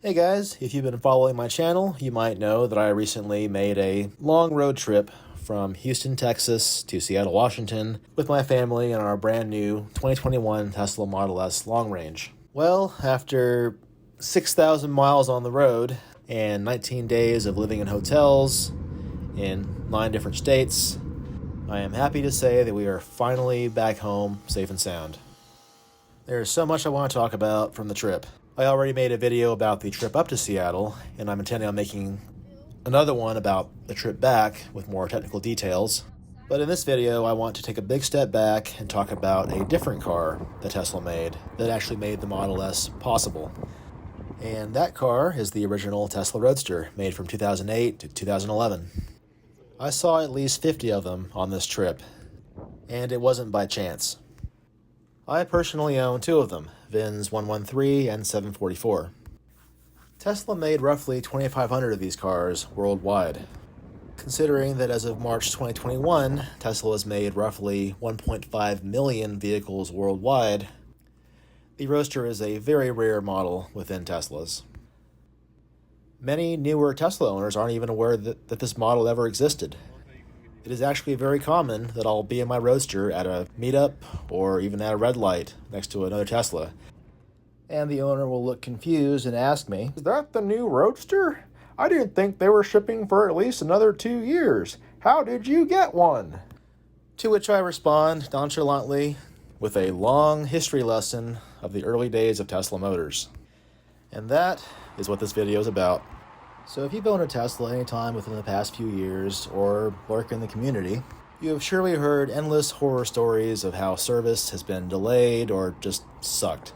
Hey guys, if you've been following my channel, you might know that I recently made a long road trip from Houston, Texas to Seattle, Washington with my family in our brand new 2021 Tesla Model S long range. Well, after 6,000 miles on the road and 19 days of living in hotels in 9 different states, I am happy to say that we are finally back home safe and sound. There's so much I want to talk about from the trip. I already made a video about the trip up to Seattle, and I'm intending on making another one about the trip back with more technical details. But in this video, I want to take a big step back and talk about a different car that Tesla made that actually made the Model S possible. And that car is the original Tesla Roadster, made from 2008 to 2011. I saw at least 50 of them on this trip, and it wasn't by chance. I personally own 2 of them, VINs 113 and 744. Tesla made roughly 2,500 of these cars worldwide. Considering that as of March 2021, Tesla has made roughly 1.5 million vehicles worldwide, the Roadster is a very rare model within Teslas. Many newer Tesla owners aren't even aware that this model ever existed. It is actually very common that I'll be in my Roadster at a Meetup or even at a red light next to another Tesla, and the owner will look confused and ask me, "Is that the new Roadster? I didn't think they were shipping for at least another 2 years. How did you get one?" To which I respond nonchalantly with a long history lesson of the early days of Tesla Motors. And that is what this video is about. So if you've owned a Tesla anytime within the past few years or lurk in the community, you have surely heard endless horror stories of how service has been delayed or just sucked.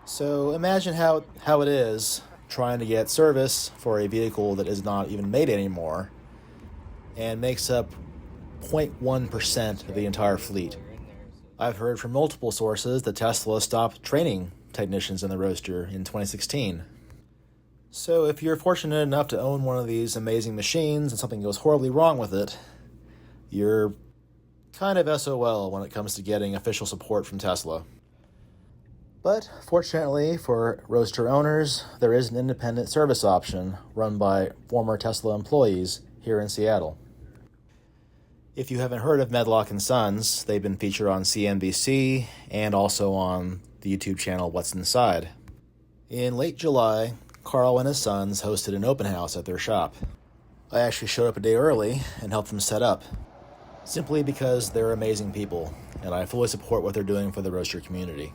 So imagine how it is trying to get service for a vehicle that is not even made anymore and makes up 0.1% of the entire fleet. I've heard from multiple sources that Tesla stopped training technicians in the Roadster in 2016. So if you're fortunate enough to own one of these amazing machines and something goes horribly wrong with it, you're kind of SOL when it comes to getting official support from Tesla. But fortunately for Roadster owners, there is an independent service option run by former Tesla employees here in Seattle. If you haven't heard of Medlock & Sons, they've been featured on CNBC and also on the YouTube channel What's Inside. In late July, Carl and his sons hosted an open house at their shop. I actually showed up a day early and helped them set up, simply because they're amazing people, and I fully support what they're doing for the Roadster community.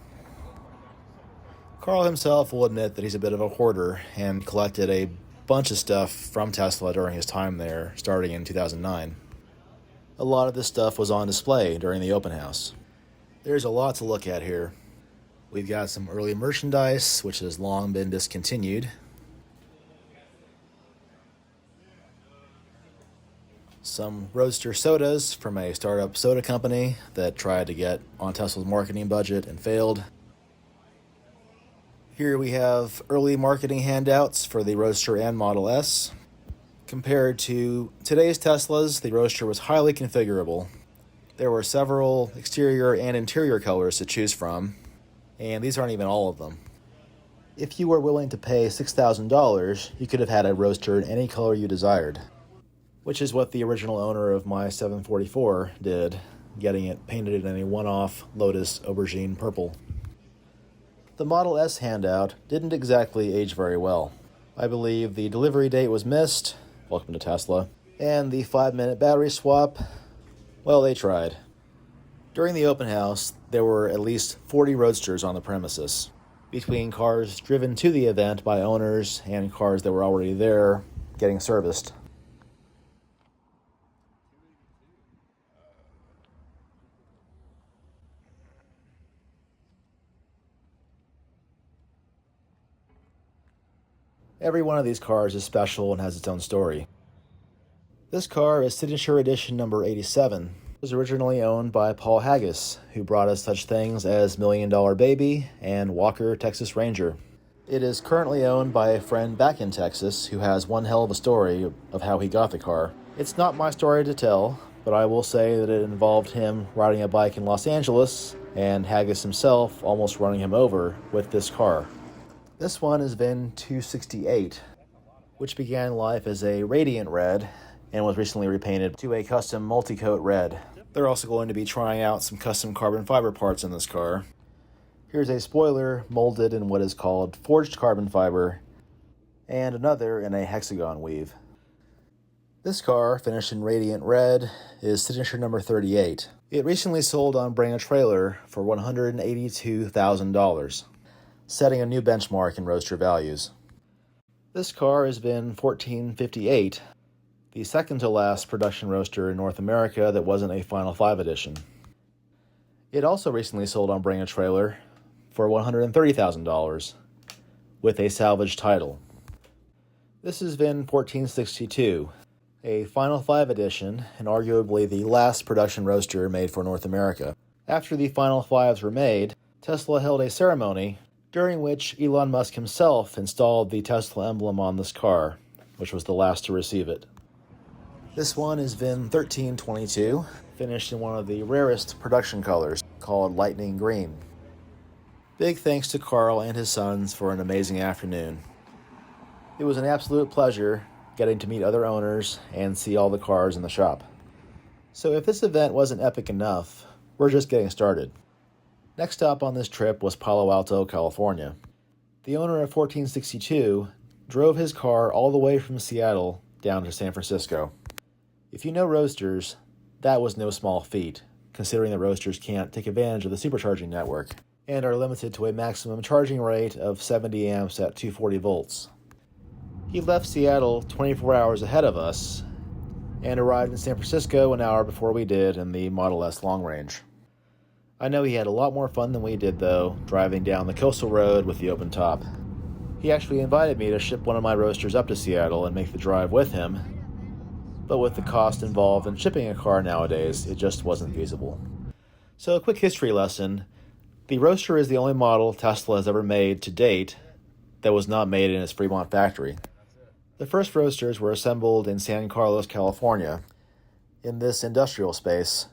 Carl himself will admit that he's a bit of a hoarder and collected a bunch of stuff from Tesla during his time there, starting in 2009. A lot of this stuff was on display during the open house. There's a lot to look at here. We've got some early merchandise, which has long been discontinued. Some Roadster sodas from a startup soda company that tried to get on Tesla's marketing budget and failed. Here we have early marketing handouts for the Roadster and Model S. Compared to today's Teslas, the Roadster was highly configurable. There were several exterior and interior colors to choose from, and these aren't even all of them. If you were willing to pay $6,000, you could have had a Roadster in any color you desired, which is what the original owner of my 744 did, getting it painted in a one-off Lotus aubergine purple. The Model S handout didn't exactly age very well. I believe the delivery date was missed, welcome to Tesla, and the 5-minute battery swap, well, they tried. During the open house, there were at least 40 Roadsters on the premises, between cars driven to the event by owners and cars that were already there getting serviced. Every one of these cars is special and has its own story. This car is Signature Edition number 87. It was originally owned by Paul Haggis, who brought us such things as Million Dollar Baby and Walker Texas Ranger. It is currently owned by a friend back in Texas who has one hell of a story of how he got the car. It's not my story to tell, but I will say that it involved him riding a bike in Los Angeles and Haggis himself almost running him over with this car. This one is VIN 268, which began life as a radiant red and was recently repainted to a custom multi-coat red. They're also going to be trying out some custom carbon fiber parts in this car. Here's a spoiler molded in what is called forged carbon fiber, and another in a hexagon weave. This car, finished in radiant red, is signature number 38. It recently sold on Bring a Trailer for $182,000, setting a new benchmark in Roadster values. This car has been 1458, the second to last production Roadster in North America that wasn't a Final 5 edition. It also recently sold on Bring a Trailer for $130,000, with a salvage title. This has been 1462, a Final 5 edition and arguably the last production Roadster made for North America. After the Final 5s were made, Tesla held a ceremony during which Elon Musk himself installed the Tesla emblem on this car, which was the last to receive it. This one is VIN 1322, finished in one of the rarest production colors, called Lightning Green. Big thanks to Carl and his sons for an amazing afternoon. It was an absolute pleasure getting to meet other owners and see all the cars in the shop. So if this event wasn't epic enough, we're just getting started. Next stop on this trip was Palo Alto, California. The owner of 1462 drove his car all the way from Seattle down to San Francisco. If you know Roadsters, that was no small feat, considering that Roadsters can't take advantage of the supercharging network and are limited to a maximum charging rate of 70 amps at 240 volts. He left Seattle 24 hours ahead of us and arrived in San Francisco an hour before we did in the Model S long range. I know he had a lot more fun than we did, though, driving down the coastal road with the open top. He actually invited me to ship one of my Roadsters up to Seattle and make the drive with him, but with the cost involved in shipping a car nowadays, it just wasn't feasible. So a quick history lesson. The Roadster is the only model Tesla has ever made to date that was not made in its Fremont factory. The first Roadsters were assembled in San Carlos, California, in this industrial space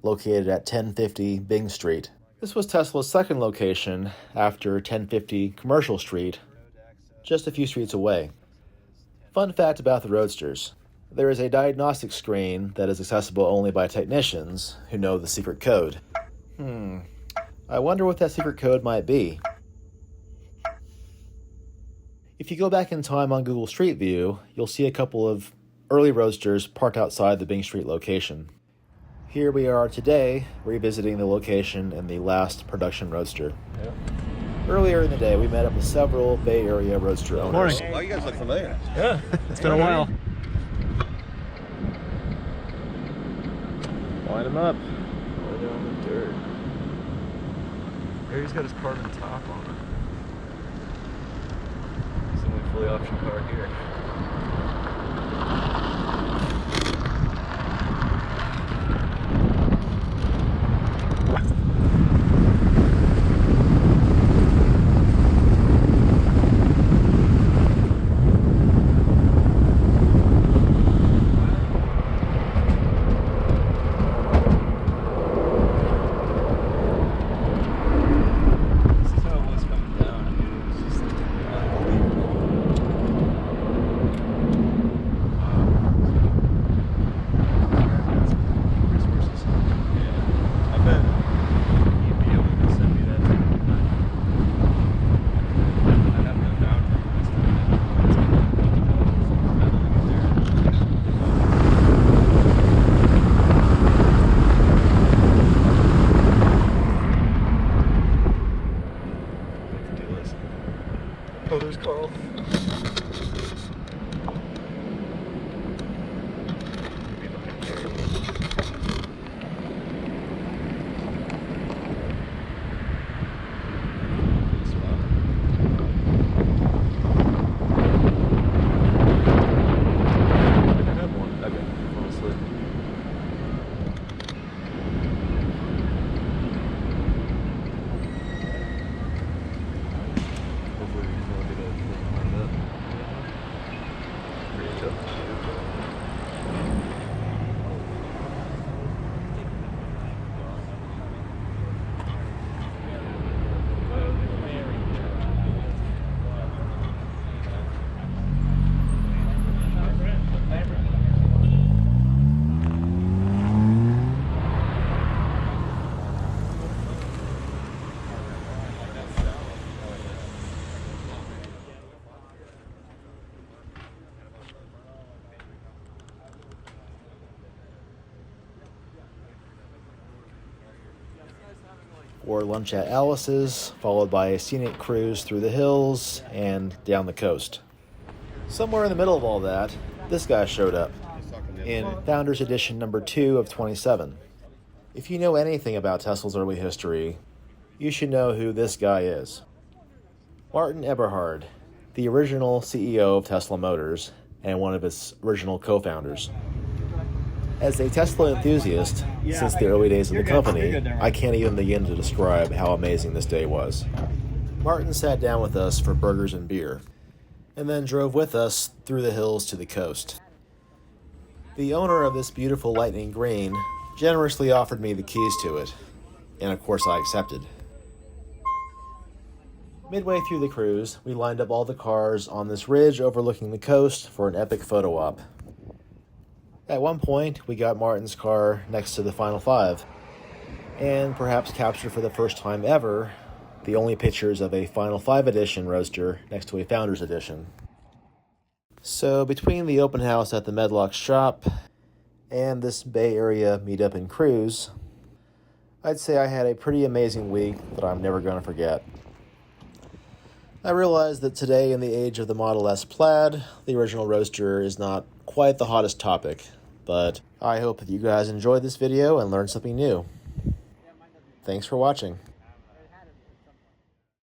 located at 1050 Bing Street. This was Tesla's second location after 1050 Commercial Street, just a few streets away. Fun fact about the Roadsters: there is a diagnostic screen that is accessible only by technicians who know the secret code. I wonder what that secret code might be. If you go back in time on Google Street View, you'll see a couple of early Roadsters parked outside the Bing Street location. Here we are today, revisiting the location in the last production Roadster. Yep. Earlier in the day, we met up with several Bay Area Roadster owners. Morning. Wow, you guys look familiar. Yeah, it's been a while. Line them up. Right on the dirt. Here he's got his carbon top on it. It's the only fully optioned car here. Oh, there's Carl. or lunch at Alice's, followed by a scenic cruise through the hills and down the coast. Somewhere in the middle of all that, this guy showed up in Founders Edition number 2 of 27. If you know anything about Tesla's early history, you should know who this guy is. Martin Eberhard, the original CEO of Tesla Motors and one of its original co-founders. As a Tesla enthusiast since the early days of the company, I can't even begin to describe how amazing this day was. Martin sat down with us for burgers and beer, and then drove with us through the hills to the coast. The owner of this beautiful lightning green generously offered me the keys to it, and of course I accepted. Midway through the cruise, we lined up all the cars on this ridge overlooking the coast for an epic photo op. At one point, we got Martin's car next to the Final Five, and perhaps captured for the first time ever the only pictures of a Final Five Edition Roadster next to a Founders Edition. So between the open house at the Medlock shop and this Bay Area meetup and cruise, I'd say I had a pretty amazing week that I'm never going to forget. I realize that today, in the age of the Model S Plaid, the original Roadster is not quite the hottest topic, but I hope that you guys enjoyed this video and learned something new. Thanks for watching.